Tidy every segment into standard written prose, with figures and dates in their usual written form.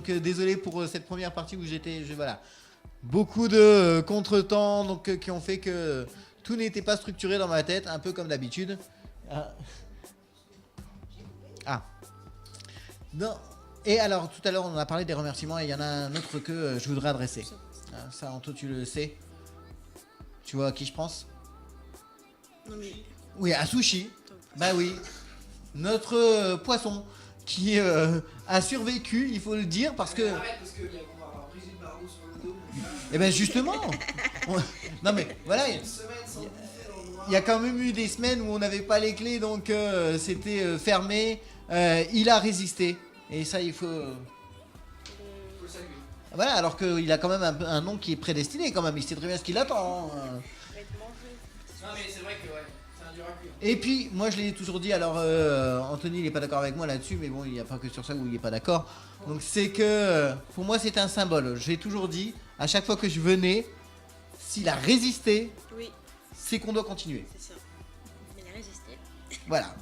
donc désolé pour cette première partie où voilà, beaucoup de contretemps donc qui ont fait que tout n'était pas structuré dans ma tête, un peu comme d'habitude. Non. Et alors tout à l'heure on a parlé des remerciements et il y en a un autre que je voudrais adresser. Ça Anto tu le sais. Tu vois à qui je pense? Non mais... Oui, à Sushi. Bah oui. Notre poisson qui a survécu, il faut le dire, parce que... Arrête, parce qu'il y a Brigitte Bardot sur le dos. Eh ben justement. Non mais voilà. Une semaine sans bouffer dans le noir. Il y a quand même eu des semaines où on n'avait pas les clés, donc c'était fermé. Il a résisté. Et ça, il faut... Faut le saluer. Voilà, alors qu'il a quand même un nom qui est prédestiné quand même. Il sait très bien ce qu'il attend. va être mangé. Non mais c'est vrai que ouais, c'est un dur à cuire. Et puis, moi je l'ai toujours dit, alors Anthony il n'est pas d'accord avec moi là-dessus, mais bon, il n'y a pas que sur ça où il n'est pas d'accord. Donc c'est que, pour moi c'est un symbole. J'ai toujours dit, à chaque fois que je venais, s'il a résisté, Oui, c'est qu'on doit continuer. c'est ça. Il a résisté. Voilà.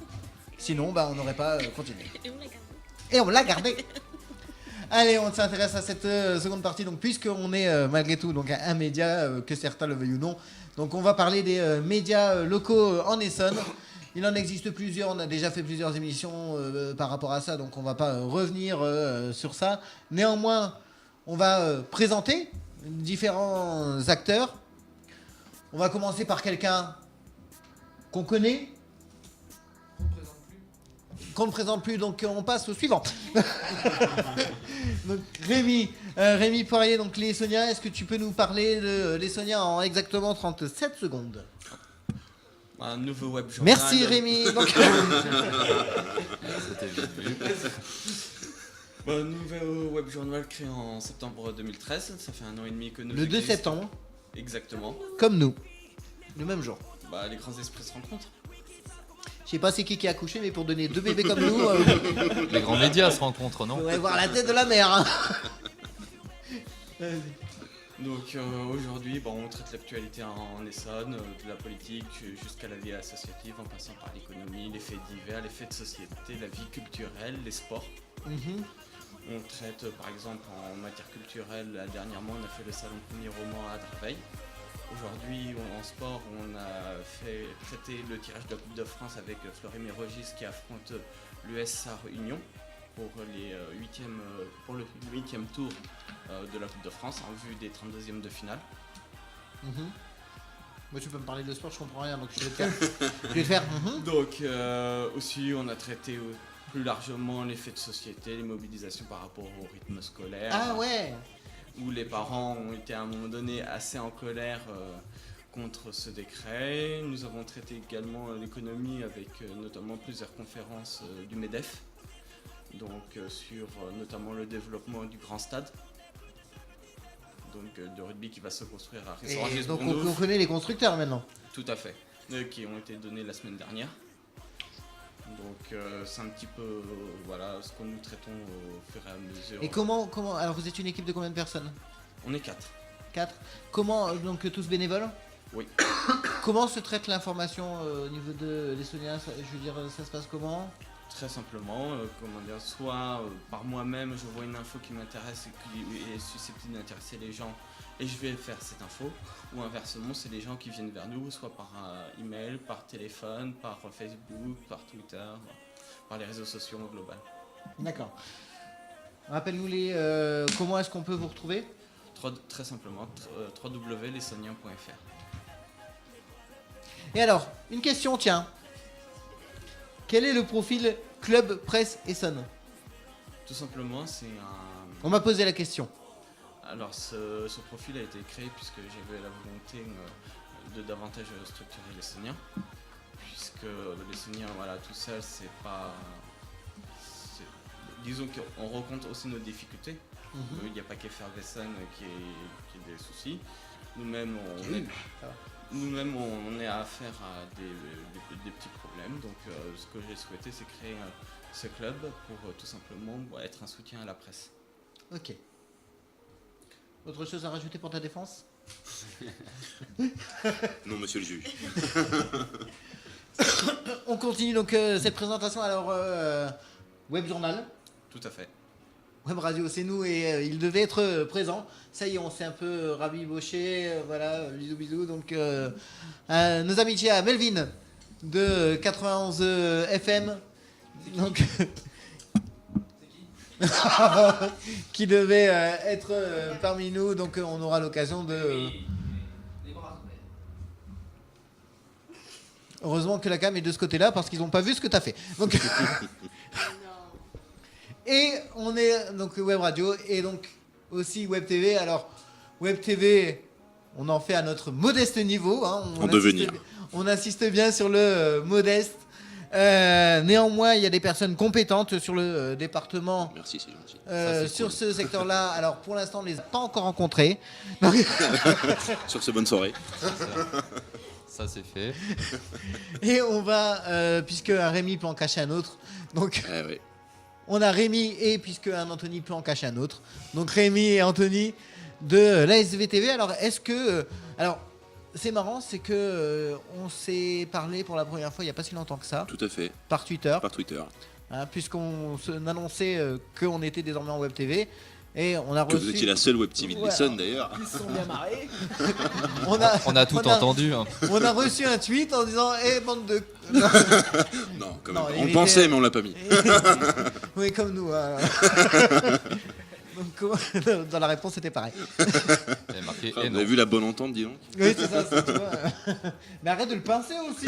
Sinon, bah, on n'aurait pas continué. Et on l'a gardé. Et on l'a gardé. Allez, on s'intéresse à cette seconde partie, donc puisqu'on est malgré tout donc un média, que certains le veuillent ou non. Donc on va parler des médias locaux en Essonne. Il en existe plusieurs, on a déjà fait plusieurs émissions par rapport à ça, donc on va pas revenir sur ça. Néanmoins, on va présenter différents acteurs. On va commencer par quelqu'un qu'on connaît, qu'on ne présente plus, donc on passe au suivant. Donc Rémi Poirier, donc l'Essonien, est-ce que tu peux nous parler de l'Essonien en exactement 37 secondes? Un nouveau web journal. Merci Rémi. Donc... C'était bien vu. Un nouveau web journal créé en septembre 2013. Ça fait 1 an et demi que nous Le 2 existons. septembre, Exactement. comme nous, le même jour. Les grands esprits se rencontrent. Je sais pas c'est qui a accouché, mais pour donner 2 bébés comme nous, Les grands médias se rencontrent, non? on va voir la tête de la mère. Hein. Donc aujourd'hui, on traite l'actualité en Essonne, de la politique jusqu'à la vie associative, en passant par l'économie, les faits divers, les faits de société, la vie culturelle, les sports. Mhm. On traite par exemple en matière culturelle, dernièrement on a fait le salon premier roman à Draveil. Aujourd'hui en sport on a fait traiter le tirage de la Coupe de France avec Florimé Rogis qui affronte l'US Union pour le 8e tour de la Coupe de France en vue des 32e de finale. Mhm. Moi tu peux me parler de sport, je comprends rien, donc je vais te faire. Je vais te faire. Mhm. Donc aussi on a traité plus largement les faits de société, les mobilisations par rapport au rythme scolaire. Ah ouais. Où les parents ont été à un moment donné assez en colère contre ce décret. Nous avons traité également l'économie avec notamment plusieurs conférences du MEDEF, donc sur notamment le développement du grand stade, donc de rugby qui va se construire à Et Rissorangis. donc on connaît les constructeurs maintenant. Tout à fait, qui ont été donnés la semaine dernière. Donc c'est un petit peu voilà ce que nous traitons au fur et à mesure. Et comment alors vous êtes une équipe de combien de personnes? On est 4. 4. Comment donc tous bénévoles? Oui. Comment se traite l'information au niveau de l'Essonien? Je veux dire, ça se passe comment? Très simplement, soit par moi-même je vois une info qui m'intéresse et qui est susceptible d'intéresser les gens et je vais faire cette info, ou inversement c'est les gens qui viennent vers nous, soit par email, par téléphone, par Facebook, par Twitter, par les réseaux sociaux au global. D'accord. Rappelle-nous comment est-ce qu'on peut vous retrouver? Très simplement, www.lessonien.fr. Et alors, une question, tiens. Quel est le profil Club Presse Essonne? Tout simplement, c'est un... On m'a posé la question. Alors ce profil a été créé puisque j'avais la volonté de davantage structurer l'Essonien, puisque l'Essonien, voilà, tout seul, c'est pas... Disons qu'on rencontre aussi nos difficultés. Il n'y a pas qu'Effervescent qui ait des soucis. Nous-mêmes, on est à affaire à des petits problèmes. Donc ce que j'ai souhaité, c'est créer ce club pour tout simplement être un soutien à la presse. Ok. Autre chose à rajouter pour ta défense? Non, monsieur le juge. On continue donc cette présentation. Alors, web journal. Tout à fait. Web Radio, c'est nous et il devait être présent. Ça y est, on s'est un peu rabiboché. Voilà, bisous, bisous. Donc, nos amitiés à Melvin de 91 FM. Donc, qui devait être parmi nous. Donc, on aura l'occasion de. Les bras ouverts. Heureusement que la cam est de ce côté-là parce qu'ils n'ont pas vu ce que tu as fait. Donc, et on est donc Web Radio et donc aussi Web TV. Alors, Web TV, on en fait à notre modeste niveau. Hein. En devenir. On insiste bien sur le modeste. Néanmoins, il y a des personnes compétentes sur le département. Merci, c'est gentil. Sur ce secteur-là. Alors, pour l'instant, on ne les a pas encore rencontrés. Donc, Sur ce, bonne soirée. Ça, c'est fait. et on va, puisque un Rémi peut en cacher un autre, donc Ouais. on a Rémi et puisque un Anthony peut en cacher un autre. Donc Rémi et Anthony de l'ASVTV. Alors, est-ce que... alors, c'est marrant, c'est que on s'est parlé pour la première fois il n'y a pas si longtemps que ça, Tout à fait. par Twitter, Par Twitter. hein, puisqu'on annonçait qu'on était désormais en Web TV. Et on a Que reçu... vous étiez la seule web TV de Ouais, l'Essonne alors, d'ailleurs. Ils se sont bien marrés. On a tout entendu. Hein. On a reçu un tweet en disant « Eh, bande de... » Non, quand Non, même. il On était- pensait, mais on l'a pas mis. Oui, comme nous. hein. Donc, dans la réponse, c'était pareil. Il y avait marqué Vous et non. avez vu la bonne entente, dis donc. Oui, c'est ça, tu vois. Mais arrête de le pincer aussi.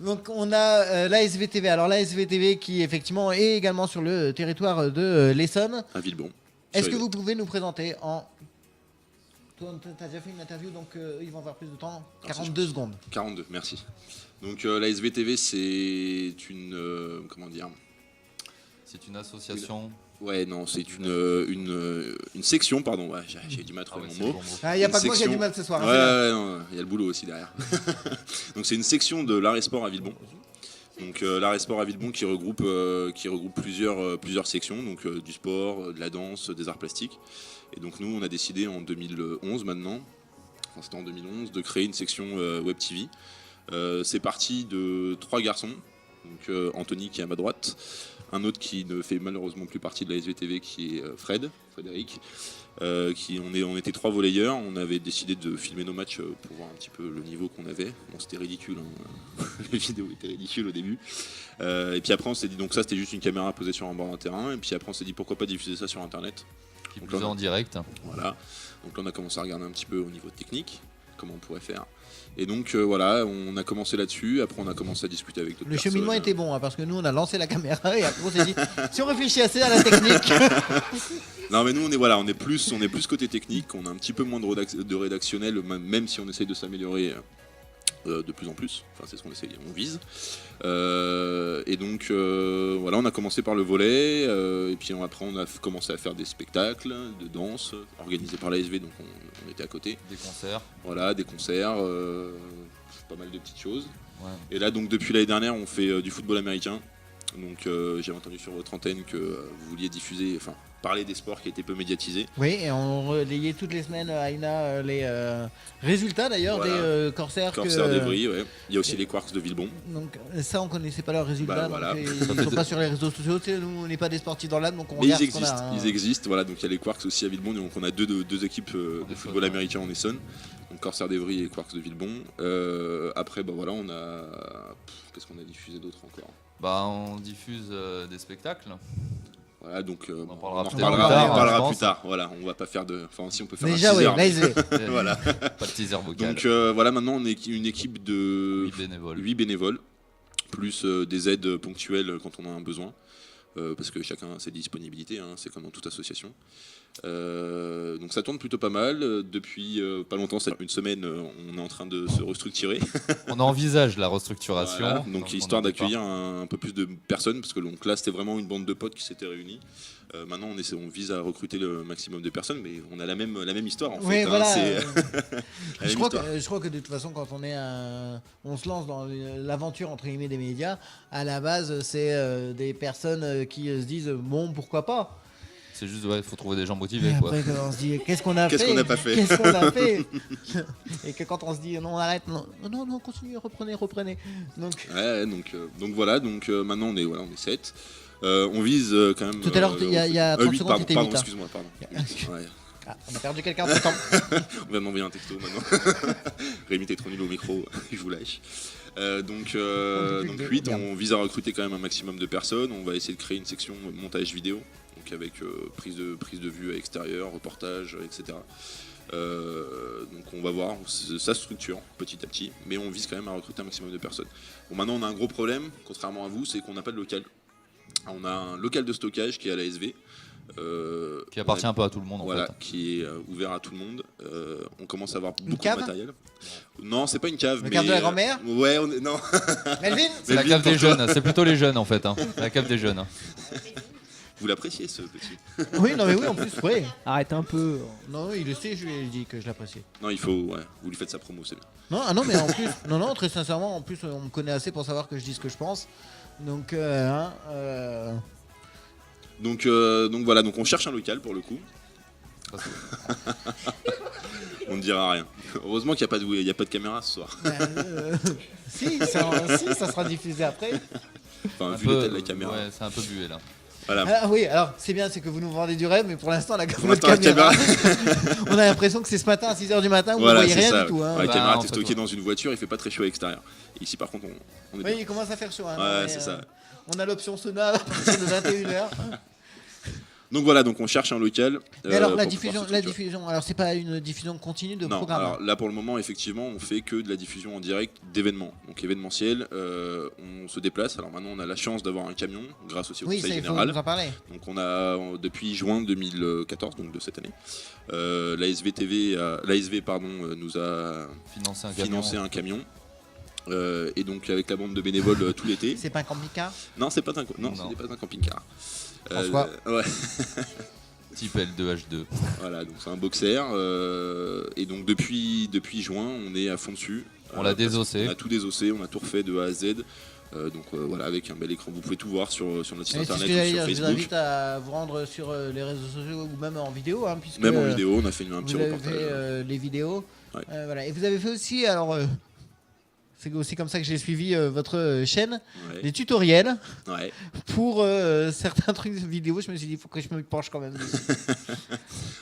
Donc, on a l'ASVTV. Alors, l'ASVTV qui, effectivement, est également sur le territoire de l'Essonne. À Villebon. Est-ce que vous pouvez nous présenter en... Toi, t'as déjà fait une interview, donc ils vont avoir plus de temps. Alors, 42 secondes. 42, merci. Donc la SVTV, c'est une... comment dire? C'est une association. Ouais, non, c'est une section, pardon. Ouais, j'ai du mal à Ah trouver ouais, mon c'est mot. le bon mot. Il n'y a Une pas que moi qui a section- du mal ce soir. hein, Ouais, c'est bien. ouais, non, il y a le boulot aussi derrière. Donc c'est une section de l'art et sport à Villebon. Donc l'art et sport à Villebon qui regroupe plusieurs sections, donc du sport, de la danse, des arts plastiques. Et donc nous, on a décidé en 2011 maintenant, enfin c'était en 2011, de créer une section Web TV. C'est parti de 3 garçons, donc Anthony qui est à ma droite, un autre qui ne fait malheureusement plus partie de la SVTV qui est Frédéric. On était 3 volleyeurs, on avait décidé de filmer nos matchs pour voir un petit peu le niveau qu'on avait. Bon, c'était ridicule, hein. Les vidéos étaient ridicules au début. Et puis après on s'est dit, donc ça c'était juste une caméra posée sur un bord d'un terrain, et puis après on s'est dit pourquoi pas diffuser ça sur internet. Qui Donc plus là, est en direct. Voilà, donc là on a commencé à regarder un petit peu au niveau technique, comment on pourrait faire. Et donc voilà, on a commencé là-dessus, après on a commencé à discuter avec d'autres Le personnes. cheminement était bon, hein, parce que nous, on a lancé la caméra et après, on s'est dit, si on réfléchit assez à la technique... Non mais nous on est plus côté technique, on a un petit peu moins de rédactionnel, même si on essaye de s'améliorer de plus en plus, enfin c'est ce qu'on essaye, on vise. Et donc voilà, on a commencé par le volley, et puis après on a commencé à faire des spectacles de danse organisés par l'ASV, donc on était à côté. Des concerts. Voilà, des concerts, pas mal de petites choses. Ouais. Et là donc depuis l'année dernière on fait du football américain. Donc j'ai entendu sur votre antenne que vous vouliez diffuser, enfin parler des sports qui étaient peu médiatisés. Oui, et on relayait toutes les semaines à Aina les résultats d'ailleurs Voilà. des Corsaires. Corsair d'Evry, ouais. Il y a aussi les Quarks de Villebon. Donc ça, on connaissait pas leurs résultats. Bah, voilà. Donc, ils sont pas sur les réseaux sociaux. Tu sais, nous, on n'est pas des sportifs dans l'âme, donc on Mais regarde ils ce qu'on existent, a, hein. ils existent. Voilà, donc il y a les Quarks aussi à Villebon. Donc on a deux équipes de Essonne, football ouais. américain en Essonne. Donc Corsair d'Evry et Quarks de Villebon. Après, bah voilà, on a. Qu'est-ce qu'on a diffusé d'autre encore? Bah, on diffuse des spectacles. Voilà, donc On en on parlera en peut-être plus tard, reparlera, je pense. plus tard. Voilà, on va pas faire de. Enfin, si on peut faire Déjà, un oui, teaser. l'ASV. Voilà. Pas de teaser vocal. Donc voilà, maintenant on est une équipe de 8 bénévoles. 8 bénévoles, plus des aides ponctuelles quand on a un besoin, parce que chacun a ses disponibilités, hein, c'est comme dans toute association. Donc ça tourne plutôt pas mal. Depuis pas longtemps, c'est une semaine, on est en train de se restructurer. On envisage la restructuration. Voilà, donc on histoire en est pas. d'accueillir un peu plus de personnes, parce que donc là c'était vraiment une bande de potes qui s'étaient réunis. Maintenant on vise à recruter le maximum de personnes, mais on a la même histoire en Oui, fait. voilà. C'est la Je même crois, histoire. je crois que de toute façon, quand on se lance dans l'aventure entre guillemets des médias, à la base, c'est des personnes qui se disent bon, pourquoi pas. C'est juste, ouais, faut trouver des gens Et motivés, quoi. après, quand on se dit qu'est-ce qu'on a Qu'est-ce fait, qu'on n'a pas fait qu'est-ce qu'on a fait, et que quand on se dit non, arrête, non, continuez, reprenez. Donc Ouais, donc voilà, donc maintenant on est 7. On vise quand même. Tout à l'heure, il y a 30 8, secondes, pardon, c'était pardon, 8, hein. excuse-moi, pardon. Ouais. Ah, on a perdu quelqu'un entre temps. On vient de m'envoyer un texto maintenant. Rémi, t'es trop nul au micro, je vous lâche. Donc 8, on vise à recruter quand même un maximum de personnes. On va essayer de créer une section montage vidéo, donc avec prise de vue à l'extérieur, reportage, etc. Donc on va voir, ça se structure petit à petit, mais on vise quand même à recruter un maximum de personnes. Bon, maintenant on a un gros problème, contrairement à vous, c'est qu'on n'a pas de local. On a un local de stockage qui est à l'ASV. Qui appartient un peu à tout le monde en voilà, fait. qui est ouvert à tout le monde. On commence à avoir beaucoup cave de matériel. Non, c'est pas une cave. Le cave de la grand-mère Ouais, non. Melvin C'est la cave des jeunes, c'est plutôt les jeunes en fait. Hein. La cave des jeunes. Hein. Vous l'appréciez ce petit? Oui, non mais oui, en plus, oui. Arrête un peu. Non, il le sait, je lui ai dit que je l'appréciais. Non, il faut, ouais, vous lui faites sa promo, c'est bien. Non, ah non, mais en plus, non, très sincèrement, en plus, on me connaît assez pour savoir que je dis ce que je pense. Donc, Donc voilà, donc on cherche un local pour le coup. On ne dira rien. Heureusement qu'il n'y a pas de caméra ce soir. si, ça sera diffusé après. Enfin, Un vu peu, l'état de la caméra. ouais, c'est un peu bué là. Voilà. Ah oui, alors c'est bien, c'est que vous nous vendez du rêve, mais pour l'instant, la Pour l'instant, la caméra, on a l'impression que c'est ce matin à 6h du matin, vous ne Voilà, voyez c'est rien ça. du tout. Hein. Ouais, la Bah, caméra en était fait, stockée ouais. dans une voiture, il fait pas très chaud à l'extérieur. Et ici par contre, on est bien. Oui, il commence à faire chaud. Hein, Ouais, mais, c'est ça. On a l'option sauna à partir de 21h. Donc voilà, donc on cherche un local. Mais alors, la pour pouvoir se structurer. diffusion, alors c'est pas une diffusion continue de Non, programme. alors là pour le moment, effectivement, on fait que de la diffusion en direct d'événements. Donc événementiel, on se déplace. Alors maintenant, on a la chance d'avoir un camion grâce aussi au Oui, ça, Conseil il faut Général. nous en parler. Donc on a depuis juin 2014, donc de cette année, l'ASV nous a financé un camion. Et donc avec la bande de bénévoles tout l'été. C'est pas un camping-car. Non, ce n'est pas un camping-car. François. Ouais. Type L2H2. Voilà, donc c'est un boxer. Et donc depuis juin, on est à fond dessus. On l'a désossé. On a tout désossé, on a tout refait de A à Z. Voilà, avec un bel écran. Vous pouvez tout voir sur notre site Et c'est ce internet que ou j'allais sur dire, je vous Facebook. invite à vous rendre sur les réseaux sociaux ou même en vidéo. Hein, puisque, Même en vidéo, on a fait un petit vous avez reportage. fait les vidéos. Ouais. Voilà. Et vous avez fait aussi, alors c'est aussi comme ça que j'ai suivi votre chaîne, Ouais. des tutoriels Ouais. pour certains trucs vidéo. Je me suis dit, il faut que je me penche quand même dessus.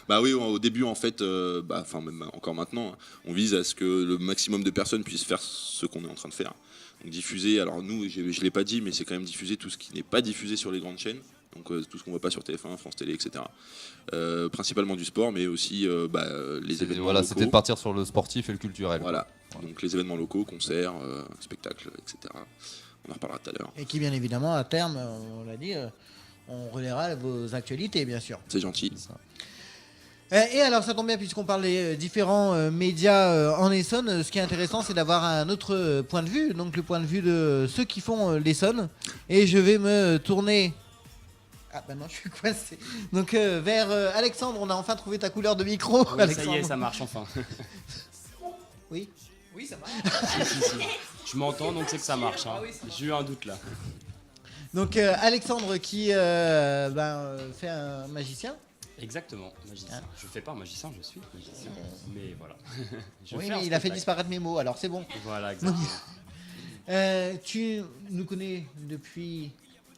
Bah oui, au début en fait, même encore maintenant, hein, on vise à ce que le maximum de personnes puissent faire ce qu'on est en train de faire. Donc diffuser, alors nous, je l'ai pas dit, mais c'est quand même diffuser tout ce qui n'est pas diffusé sur les grandes chaînes. Donc tout ce qu'on voit pas sur TF1, France Télé, etc. Principalement du sport, mais aussi les événements Voilà, locaux. c'était de partir sur le sportif et le culturel. Voilà. Donc les événements locaux, concerts, spectacles, etc. On en reparlera tout à l'heure. Et qui, bien évidemment, à terme, on l'a dit, on relaiera vos actualités, bien sûr. C'est gentil. Et alors, ça tombe bien, puisqu'on parle des différents médias en Essonne, ce qui est intéressant, c'est d'avoir un autre point de vue, donc le point de vue de ceux qui font l'Essonne. Et je vais me tourner... Ah bah non, je suis coincé. Donc vers Alexandre, on a enfin trouvé ta couleur de micro. Oui, ça Alexandre. y est, ça marche enfin. Oui. Oui, ça marche. Si. Je m'entends donc c'est que ça marche. Hein. J'ai eu un doute là. Donc Alexandre qui fait un magicien. Exactement, magicien. Je fais pas un magicien, je suis magicien. Mais voilà. Je Oui, fais un mais il a fait spectacle. disparaître mes mots, alors c'est bon. Voilà, exactement. Tu nous connais depuis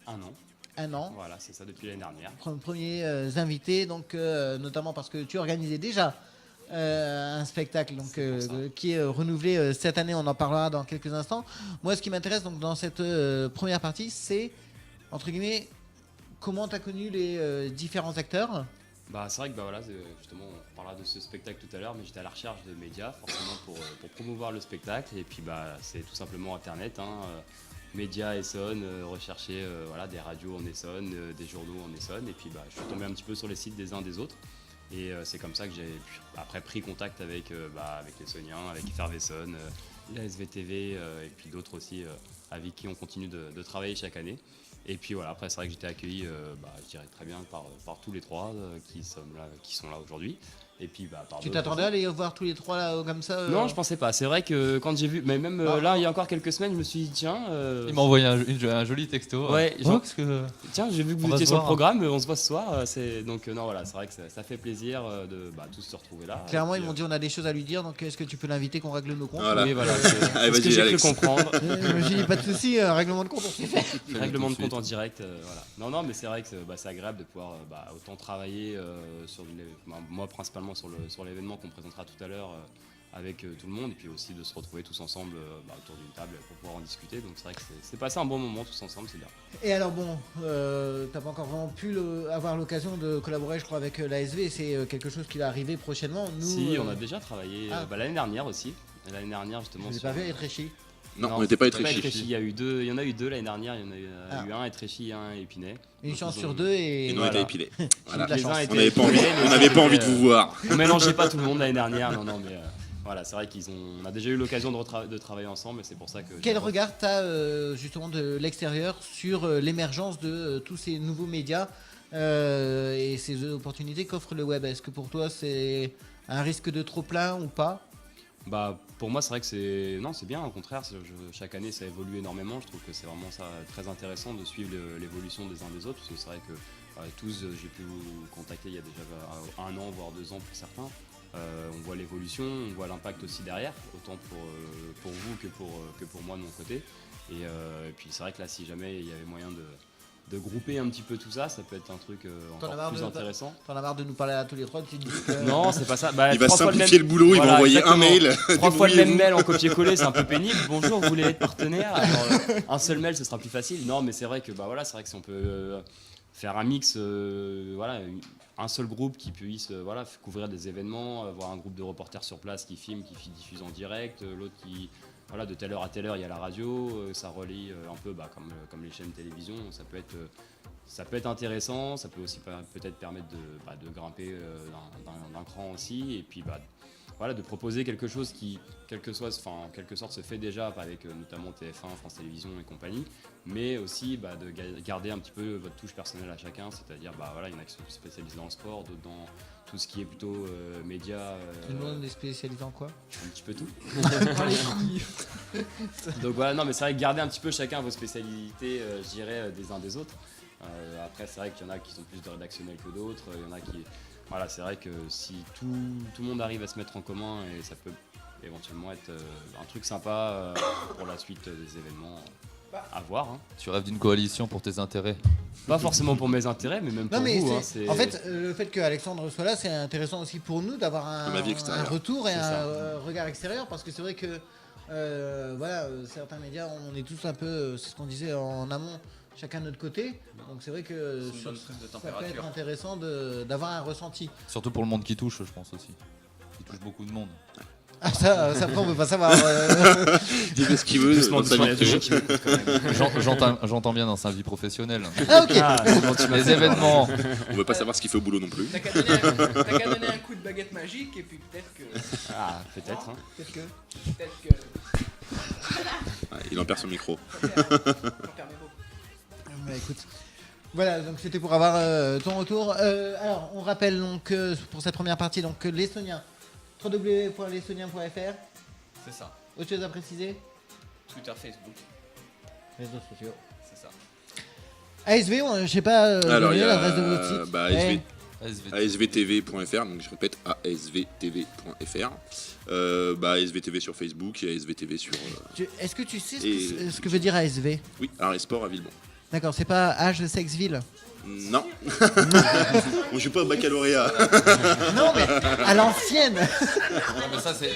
Un an. un an. Voilà, c'est ça depuis l'année dernière. Premiers invités, donc notamment parce que tu organisais déjà un spectacle donc, qui est renouvelé cette année, on en parlera dans quelques instants. Moi, ce qui m'intéresse donc, dans cette première partie, c'est, entre guillemets, comment tu as connu les différents acteurs. Bah, c'est vrai que justement, on parlera de ce spectacle tout à l'heure, mais j'étais à la recherche de médias, forcément pour promouvoir le spectacle. Et puis, c'est tout simplement Internet. Médias Essonne, rechercher des radios en Essonne, des journaux en Essonne. Et puis, je suis tombé un petit peu sur les sites des uns des autres. Et c'est comme ça que j'ai après pris contact avec les Essonniens, avec Effervesson, la SVTV et puis d'autres aussi avec qui on continue de travailler chaque année. Et puis voilà, après c'est vrai que j'étais accueilli, je dirais très bien par tous les trois qui sont là aujourd'hui. Et puis par Tu d'autres t'attendais à les voir tous les trois là comme ça Non, je pensais pas. C'est vrai que quand j'ai vu, mais même là, il y a encore quelques semaines, je me suis dit tiens. Il m'a envoyé un joli texto. Ouais, Oh, genre- parce que... Tiens, j'ai vu que On vous va étiez se sur le voir. programme, on se voit ce soir. Donc non, voilà, c'est vrai que ça fait plaisir de tous se retrouver là. Clairement, Et ils puis, m'ont dit on a des choses à lui dire, donc est-ce que tu peux l'inviter qu'on règle nos comptes Voilà. Oui, voilà. Allez, C'est ce que vas-y, j'ai Alex. cru comprendre. J'ai dit pas de soucis, règlement de compte, on sait faire. Règlement de tout de compte en direct, voilà. Non, mais c'est vrai que c'est agréable de pouvoir autant travailler moi principalement sur l'événement qu'on présentera tout à l'heure avec tout le monde, et puis aussi de se retrouver tous ensemble autour d'une table pour pouvoir en discuter. Donc c'est vrai que c'est passé un bon moment tous ensemble, c'est bien. Et alors bon, t'as pas encore vraiment pu avoir l'occasion de collaborer, je crois, avec l'ASV, c'est quelque chose qui va arriver prochainement. Nous, Si, on a déjà travaillé ah. l'année dernière aussi. L'année dernière justement. Je l'ai sur- pas vu être réchi. Non, on n'était pas c'était Étréchy. Il y y en a eu deux l'année dernière. Il y en a eu un à Étréchy et un à Épinay. Une Donc, chance ils sur ont- deux et. Et nous, on Voilà. était épilés. Voilà. de la Les chance. uns On étaient n'avait pas envie, épilés, les on autres n'avait pas envie de étaient, vous voir. On mélangeait pas tout le monde l'année dernière, non, mais voilà, c'est vrai on a déjà eu l'occasion de travailler ensemble, et c'est pour ça que. Quel regard t'as justement de l'extérieur sur l'émergence de tous ces nouveaux médias et ces opportunités qu'offre le web? Est-ce que pour toi c'est un risque de trop plein ou pas? Pour moi, c'est vrai que c'est bien, au contraire, chaque année ça évolue énormément. Je trouve que c'est vraiment ça très intéressant de suivre l'évolution des uns des autres, parce que c'est vrai que tous, j'ai pu vous contacter il y a déjà 1 an, voire 2 ans pour certains. On voit l'évolution, on voit l'impact aussi derrière, autant pour vous que pour moi de mon côté. Et puis c'est vrai que là, si jamais il y avait moyen de grouper un petit peu tout ça, ça peut être un truc T'en as encore marre plus de- intéressant. T'en as marre de nous parler à tous les trois, tu te dis que... Non, c'est pas ça. Il va 3 fois simplifier le boulot, il va Voilà, envoyer un exactement. mail. 3 fois le même Débrouillez-vous. mail en copier-coller, c'est un peu pénible. Bonjour, vous voulez être partenaire? Alors, un seul mail, ce sera plus facile. Non, mais c'est vrai que c'est vrai que si on peut faire un mix, un seul groupe qui puisse couvrir des événements, avoir un groupe de reporters sur place qui filment, qui diffuse en direct, l'autre qui de telle heure à telle heure il y a la radio, ça relie un peu comme les chaînes télévision, ça peut être intéressant, ça peut aussi peut-être permettre de grimper d'un cran aussi, et puis de proposer quelque chose qui, en quelque sorte, se fait déjà avec notamment TF1, France Télévisions et compagnie, mais aussi de garder un petit peu votre touche personnelle à chacun, c'est-à-dire il y en a qui sont spécialisés dans le sport, d'autres dans tout ce qui est plutôt médias. Tout le monde est spécialisé en quoi? Un petit peu tout. Donc non, mais c'est vrai que garder un petit peu chacun vos spécialités, je dirais, des uns des autres. Après, c'est vrai qu'il y en a qui sont plus de rédactionnels que d'autres. Il y en a qui. Voilà, c'est vrai que si tout le monde arrive à se mettre en commun, et ça peut éventuellement être un truc sympa pour la suite des événements à voir. Hein. Tu rêves d'une coalition pour tes intérêts. Pas forcément pour mes intérêts, mais même pour Non mais vous. en fait, le fait que Alexandre soit là, c'est intéressant aussi pour nous d'avoir un avis extérieur. retour et C'est un ça. regard extérieur, parce que c'est vrai que certains médias, on est tous un peu, c'est ce qu'on disait en amont, chacun de notre côté. Donc c'est vrai que C'est une bonne prise de ça peut être température. intéressant d'avoir un ressenti. Surtout pour le monde qui touche, je pense aussi. Qui touche beaucoup de monde. Ah ça après on veut pas savoir. Il fait ce qu'il veut Doucement, dans sa doucement, il y a vie des privée. gens qui m'écoutent quand même. J'entends bien dans sa vie professionnelle. Ah ok. Ah, c'est gentil, Les événements. On veut pas savoir ce qu'il fait au boulot non plus. T'as qu'à donner un coup de baguette magique et puis peut-être que. Ah, peut-être. Hein. Peut-être que. Peut-être que. Ouais, il en perd son micro. J'en perds mes mots. Bah, écoute. Voilà, donc c'était pour avoir ton retour. Alors, on rappelle donc pour cette première partie donc l'estonien. www.l'estonien.fr. C'est ça. Autre chose à préciser? Twitter, Facebook, Réseaux sociaux. c'est ça. ASV, je sais pas Alors, il y l'adresse de votre a site. ASV, SVT. asvtv.fr, donc je répète asvtv.fr. ASVTV sur Facebook et ASVTV sur. Est-ce que tu sais Et- ce que veut dire ASV? Oui, Arts et Sport à Villebon. D'accord, c'est pas Âge Sexville. Non. On joue pas au baccalauréat. Non, mais à l'ancienne. Non, mais ça, c'est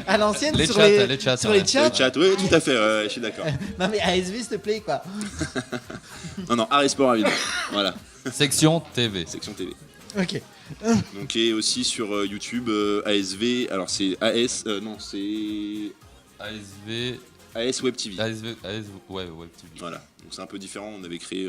À l'ancienne les sur chats, les, les chats. sur les ouais. chats. Le chat, oui, tout à fait, je suis d'accord. Non, mais ASV, s'il te plaît, quoi. Non, Arts et Sport à Villebon. Voilà, Section TV. section TV. Ok. Donc, et aussi sur YouTube, ASV, alors c'est c'est ASV. AS Web TV. Ouais, Web TV. Voilà, donc c'est un peu différent, on avait créé.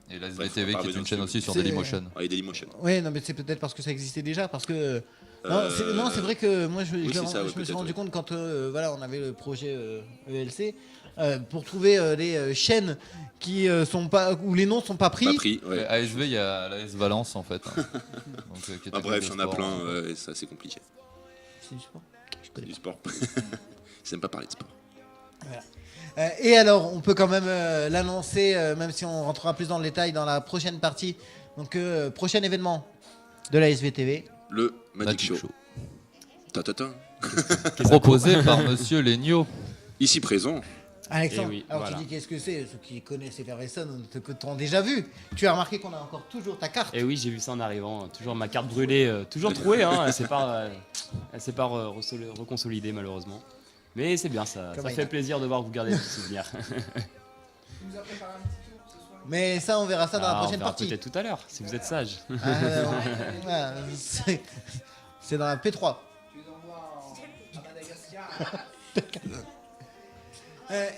Et la Bref, SVTV on va qui est une revenir chaîne dessus. aussi sur C'est- Dailymotion. Ouais, Dailymotion. Ouais, non, mais c'est peut-être parce que ça existait déjà, parce que Non, c'est vrai que moi je oui, c'est ça, je ouais, me suis peut-être, rendu ouais. compte quand voilà, on avait le projet ELC pour trouver les chaînes qui sont pas où les noms sont pas pris. Pas pris, ouais. ASV, il y a l'AS Valence en fait. hein. Donc, qui est Ah, un bref, il club y en a de sport, plein, hein. et ça c'est compliqué. C'est du sport. Je connais Du sport. Ils n'aiment pas parler de sport. Et alors, on peut quand même l'annoncer, même si on rentrera plus dans le détail dans la prochaine partie. Donc, prochain événement de la SVTV. Le Magic Magic Show. Ta. Proposé par Monsieur Legnaud. Ici présent. Alexandre, Eh oui, alors voilà. tu dis qu'est-ce que c'est? Ceux qui connaissent Effervescent t'ont déjà vu. Tu as remarqué qu'on a encore toujours ta carte. Et oui, j'ai vu ça en arrivant. Toujours ma carte brûlée, toujours trouée. Hein, elle s'est pas reconsolidée malheureusement. Mais c'est bien, ça Comme fait Aïna. plaisir de voir que vous gardez ce souvenir. Tu nous as préparé un petit tour ce soir. Mais ça, on verra ça dans la Ah, on prochaine verra partie. peut-être tout à l'heure, si vous êtes sage. Voilà, c'est dans la P3. Tu les envoies à Madagascar.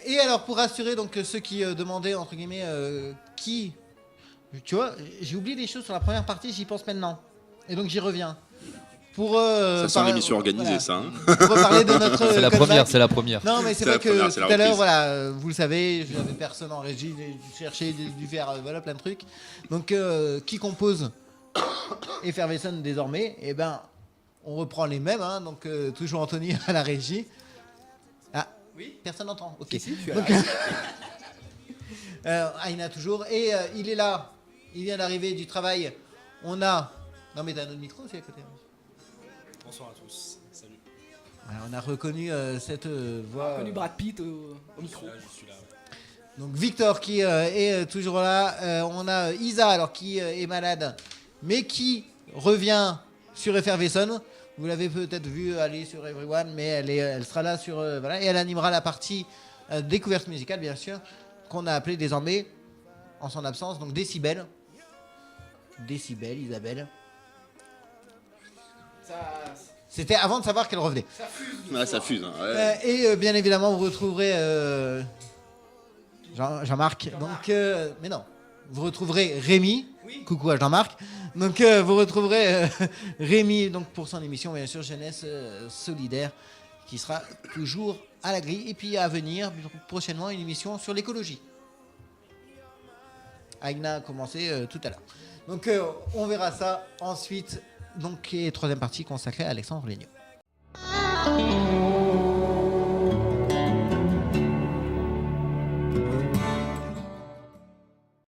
Et alors, pour rassurer donc ceux qui demandaient entre guillemets qui, tu vois, j'ai oublié des choses sur la première partie, j'y pense maintenant, et donc j'y reviens. Pour Ça sent l'émission organisée, voilà. ça. Hein. Pour reparler de notre C'est la code première, back. c'est la première. Non, mais c'est C'est vrai la première, que c'est tout la à l'heure, reprise. voilà, vous le savez, je n'avais personne en régie, j'ai cherché, j'ai dû faire voilà, plein de trucs. Donc, qui compose Effervescent désormais? Eh ben, on reprend les mêmes, hein, donc toujours Anthony à la régie. Ah, Oui. personne n'entend. Ok. Si, tu as Donc, Aïna toujours. Et il est là, il vient d'arriver du travail. On a. Non, mais t'as un autre micro aussi à côté. Bonsoir à tous, salut. Voilà, on a reconnu cette voix. connu Brad Pitt au micro. Je suis là. Donc Victor qui est toujours là. On a Isa alors qui est malade, mais qui revient sur Effervescent. Vous l'avez peut-être vu aller sur Everyone, mais elle sera là sur voilà, et elle animera la partie découverte musicale bien sûr qu'on a appelée désormais en son absence donc Décibel. Décibel, Isabelle. C'était avant de savoir qu'elle revenait. Ah, ça fuse. Hein. Ouais. Et bien évidemment, vous retrouverez Jean-Marc. Donc, mais non, vous retrouverez Rémi. Coucou à Jean-Marc. Donc, vous retrouverez Rémi donc pour son émission, bien sûr, Jeunesse Solidaire, qui sera toujours à la grille. Et puis à venir prochainement une émission sur l'écologie. Aïna a commencé tout à l'heure. Donc, on verra ça ensuite. Donc, et troisième partie consacrée à Alexandre Legnaud.